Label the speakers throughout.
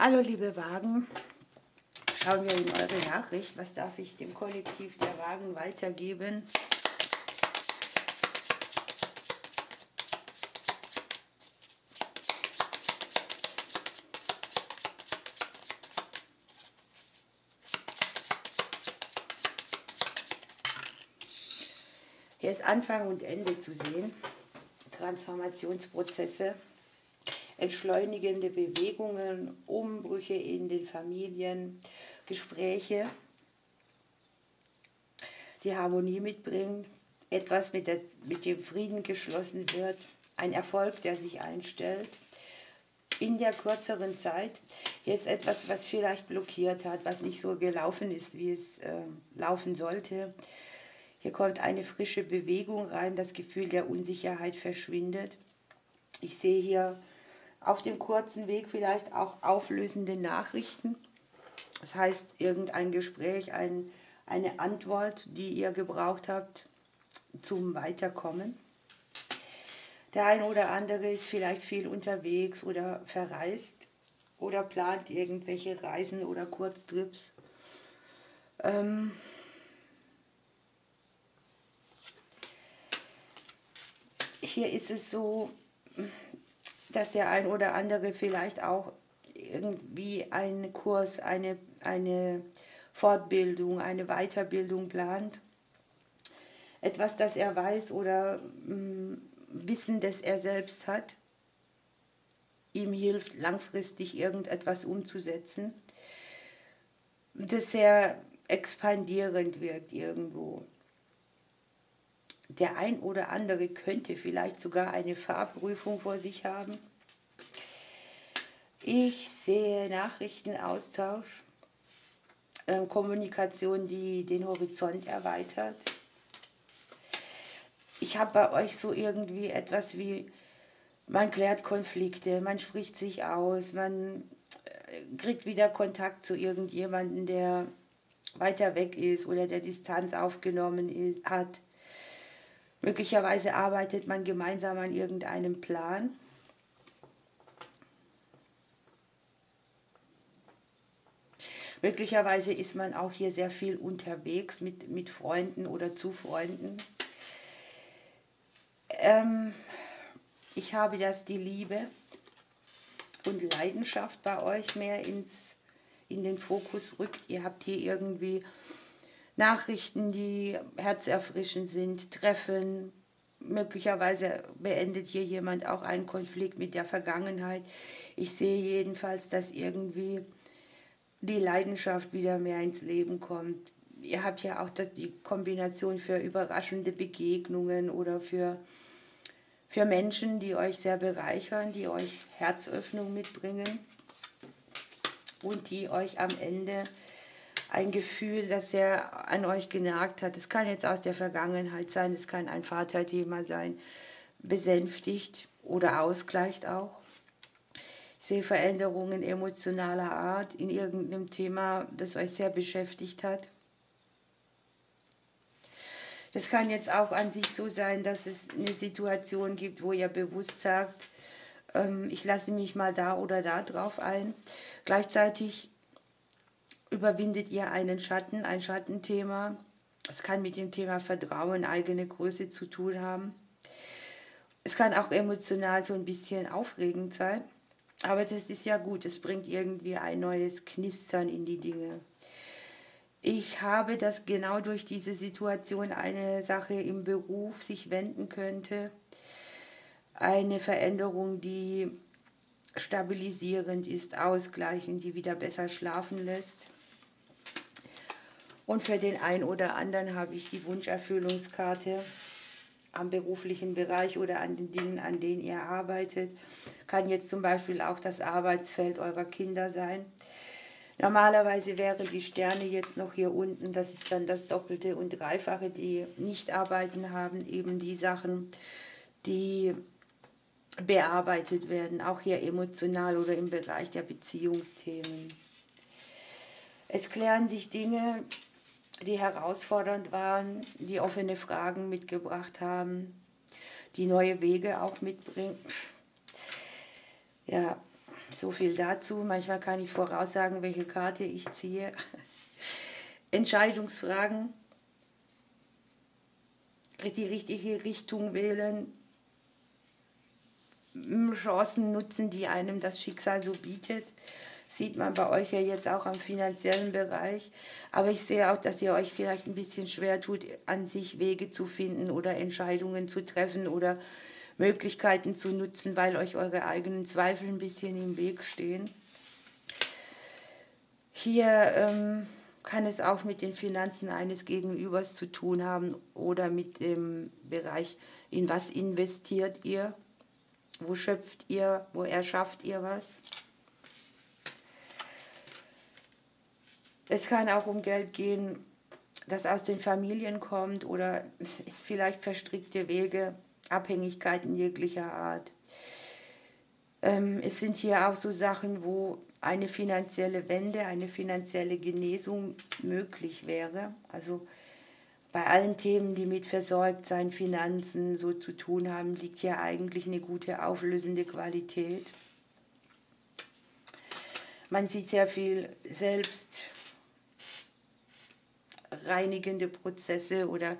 Speaker 1: Hallo liebe Wagen, schauen wir in eure Nachricht. Was darf ich dem Kollektiv der Wagen weitergeben? Hier ist Anfang und Ende zu sehen, Transformationsprozesse, entschleunigende Bewegungen, Umbrüche in den Familien, Gespräche, die Harmonie mitbringen, etwas mit dem Frieden geschlossen wird, ein Erfolg, der sich einstellt. In der kürzeren Zeit, hier ist etwas, was vielleicht blockiert hat, was nicht so gelaufen ist, wie es laufen sollte. Hier kommt eine frische Bewegung rein, das Gefühl der Unsicherheit verschwindet. Ich sehe hier auf dem kurzen Weg vielleicht auch auflösende Nachrichten. Das heißt, irgendein Gespräch, eine Antwort, die ihr gebraucht habt zum Weiterkommen. Der eine oder andere ist vielleicht viel unterwegs oder verreist oder plant irgendwelche Reisen oder Kurztrips. Hier ist es so, dass der ein oder andere vielleicht auch irgendwie einen Kurs, eine Fortbildung, eine Weiterbildung plant. Etwas, das er weiß oder Wissen, das er selbst hat, ihm hilft, langfristig irgendetwas umzusetzen, das sehr expandierend wirkt irgendwo. Der ein oder andere könnte vielleicht sogar eine Fahrprüfung vor sich haben. Ich sehe Nachrichtenaustausch, Kommunikation, die den Horizont erweitert. Ich habe bei euch so irgendwie etwas wie, man klärt Konflikte, man spricht sich aus, man kriegt wieder Kontakt zu irgendjemandem, der weiter weg ist oder der Distanz aufgenommen hat. Möglicherweise arbeitet man gemeinsam an irgendeinem Plan. Möglicherweise ist man auch hier sehr viel unterwegs mit Freunden oder zu Freunden. Ich habe die Liebe und Leidenschaft bei euch mehr in den Fokus rückt. Ihr habt hier irgendwie Nachrichten, die herzerfrischend sind, Treffen. Möglicherweise beendet hier jemand auch einen Konflikt mit der Vergangenheit. Ich sehe jedenfalls, dass irgendwie die Leidenschaft wieder mehr ins Leben kommt. Ihr habt ja auch die Kombination für überraschende Begegnungen oder für Menschen, die euch sehr bereichern, die euch Herzöffnung mitbringen und die euch am Ende ein Gefühl, das sehr an euch genagt hat. Es kann jetzt aus der Vergangenheit sein, es kann ein Vaterthema sein, besänftigt oder ausgleicht auch. Ich sehe Veränderungen emotionaler Art in irgendeinem Thema, das euch sehr beschäftigt hat. Das kann jetzt auch an sich so sein, dass es eine Situation gibt, wo ihr bewusst sagt, ich lasse mich mal da oder da drauf ein. Gleichzeitig überwindet ihr einen Schatten, ein Schattenthema. Es kann mit dem Thema Vertrauen, eigene Größe zu tun haben. Es kann auch emotional so ein bisschen aufregend sein. Aber das ist ja gut, es bringt irgendwie ein neues Knistern in die Dinge. Ich habe, dass genau durch diese Situation eine Sache im Beruf sich wenden könnte. Eine Veränderung, die stabilisierend ist, ausgleichend, die wieder besser schlafen lässt. Und für den einen oder anderen habe ich die Wunscherfüllungskarte am beruflichen Bereich oder an den Dingen, an denen ihr arbeitet. Kann jetzt zum Beispiel auch das Arbeitsfeld eurer Kinder sein. Normalerweise wären die Sterne jetzt noch hier unten, das ist dann das Doppelte und Dreifache, die nicht arbeiten haben, eben die Sachen, die bearbeitet werden, auch hier emotional oder im Bereich der Beziehungsthemen. Es klären sich Dinge, die herausfordernd waren, die offene Fragen mitgebracht haben, die neue Wege auch mitbringen. Ja, So viel dazu. Manchmal kann ich voraussagen, welche Karte ich ziehe. Entscheidungsfragen, die richtige Richtung wählen, Chancen nutzen, die einem das Schicksal so bietet. Sieht man bei euch ja jetzt auch am finanziellen Bereich. Aber ich sehe auch, dass ihr euch vielleicht ein bisschen schwer tut, an sich Wege zu finden oder Entscheidungen zu treffen oder Möglichkeiten zu nutzen, weil euch eure eigenen Zweifel ein bisschen im Weg stehen. Hier kann es auch mit den Finanzen eines Gegenübers zu tun haben oder mit dem Bereich, in was investiert ihr, wo schöpft ihr, wo erschafft ihr was. Es kann auch um Geld gehen, das aus den Familien kommt oder ist vielleicht verstrickte Wege, Abhängigkeiten jeglicher Art. Es sind hier auch so Sachen, wo eine finanzielle Wende, eine finanzielle Genesung möglich wäre. Also bei allen Themen, die mit Versorgtsein, Finanzen so zu tun haben, liegt hier eigentlich eine gute auflösende Qualität. Man sieht sehr viel selbstreinigende Prozesse oder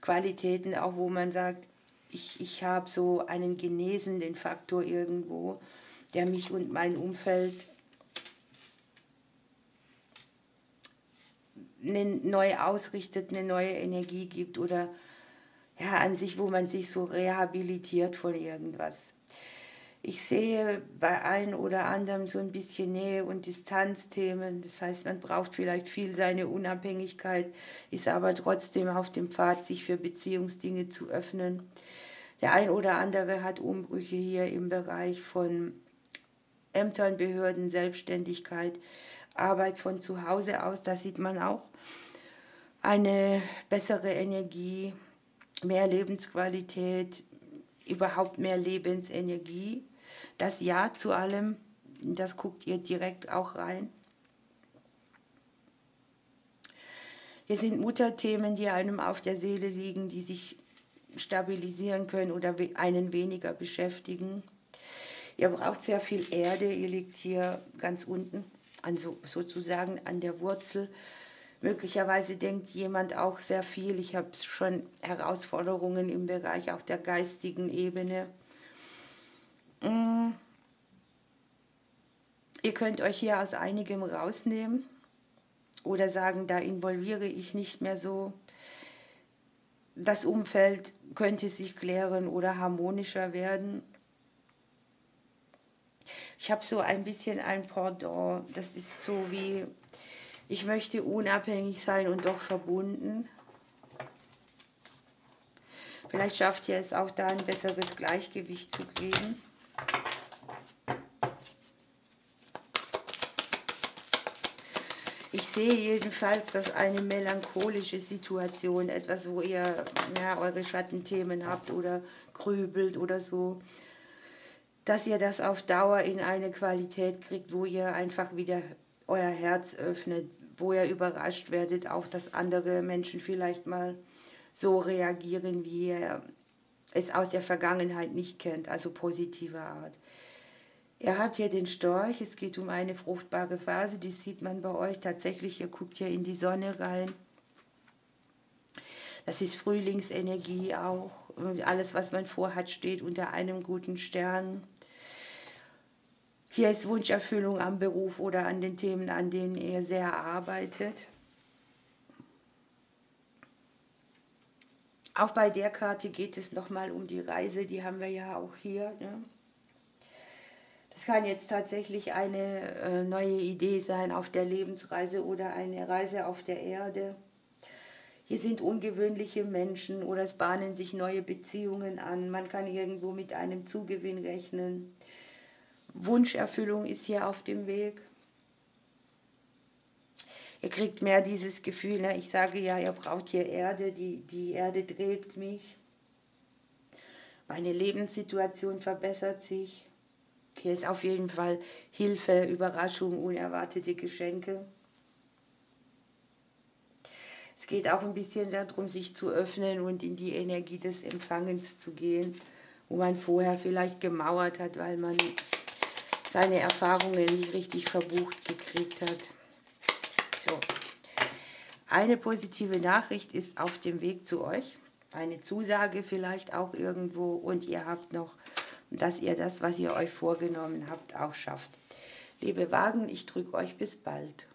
Speaker 1: Qualitäten, auch wo man sagt, ich habe so einen genesenden Faktor irgendwo, der mich und mein Umfeld neu ausrichtet, eine neue Energie gibt oder ja, an sich, wo man sich so rehabilitiert von irgendwas. Ich sehe bei einem oder anderen so ein bisschen Nähe- und Distanzthemen. Das heißt, man braucht vielleicht viel seine Unabhängigkeit, ist aber trotzdem auf dem Pfad, sich für Beziehungsdinge zu öffnen. Der ein oder andere hat Umbrüche hier im Bereich von Ämtern, Behörden, Selbstständigkeit, Arbeit von zu Hause aus. Da sieht man auch eine bessere Energie, mehr Lebensqualität, überhaupt mehr Lebensenergie. Das Ja zu allem, das guckt ihr direkt auch rein. Hier sind Mutterthemen, die einem auf der Seele liegen, die sich stabilisieren können oder einen weniger beschäftigen. Ihr braucht sehr viel Erde, ihr liegt hier ganz unten, also sozusagen an der Wurzel. Möglicherweise denkt jemand auch sehr viel. Ich habe schon Herausforderungen im Bereich auch der geistigen Ebene. Ihr könnt euch hier aus einigem rausnehmen oder sagen, da involviere ich nicht mehr so. Das Umfeld könnte sich klären oder harmonischer werden. Ich habe so ein bisschen ein Pendant. Das ist so wie, ich möchte unabhängig sein und doch verbunden. Vielleicht schafft ihr es auch da ein besseres Gleichgewicht zu kriegen. Ich sehe jedenfalls, dass eine melancholische Situation, etwas, wo ihr ja, eure Schattenthemen habt oder grübelt oder so, dass ihr das auf Dauer in eine Qualität kriegt, wo ihr einfach wieder euer Herz öffnet, wo ihr überrascht werdet, auch dass andere Menschen vielleicht mal so reagieren, wie ihr es aus der Vergangenheit nicht kennt, also positiver Art. Er hat hier den Storch, es geht um eine fruchtbare Phase, die sieht man bei euch tatsächlich, ihr guckt hier in die Sonne rein. Das ist Frühlingsenergie auch, und alles, was man vorhat, steht unter einem guten Stern. Hier ist Wunscherfüllung am Beruf oder an den Themen, an denen ihr sehr arbeitet. Auch bei der Karte geht es nochmal um die Reise, die haben wir ja auch hier. Ne? Das kann jetzt tatsächlich eine neue Idee sein auf der Lebensreise oder eine Reise auf der Erde. Hier sind ungewöhnliche Menschen oder es bahnen sich neue Beziehungen an. Man kann irgendwo mit einem Zugewinn rechnen. Wunscherfüllung ist hier auf dem Weg. Ihr kriegt mehr dieses Gefühl, ne? Ich sage ja, ihr braucht hier Erde, die Erde trägt mich. Meine Lebenssituation verbessert sich. Hier ist auf jeden Fall Hilfe, Überraschung, unerwartete Geschenke. Es geht auch ein bisschen darum, sich zu öffnen und in die Energie des Empfangens zu gehen, wo man vorher vielleicht gemauert hat, weil man seine Erfahrungen nicht richtig verbucht gekriegt hat. So. Eine positive Nachricht ist auf dem Weg zu euch. Eine Zusage vielleicht auch irgendwo. Und ihr habt noch, dass ihr das, was ihr euch vorgenommen habt, auch schafft. Liebe Wagen, ich drücke euch bis bald.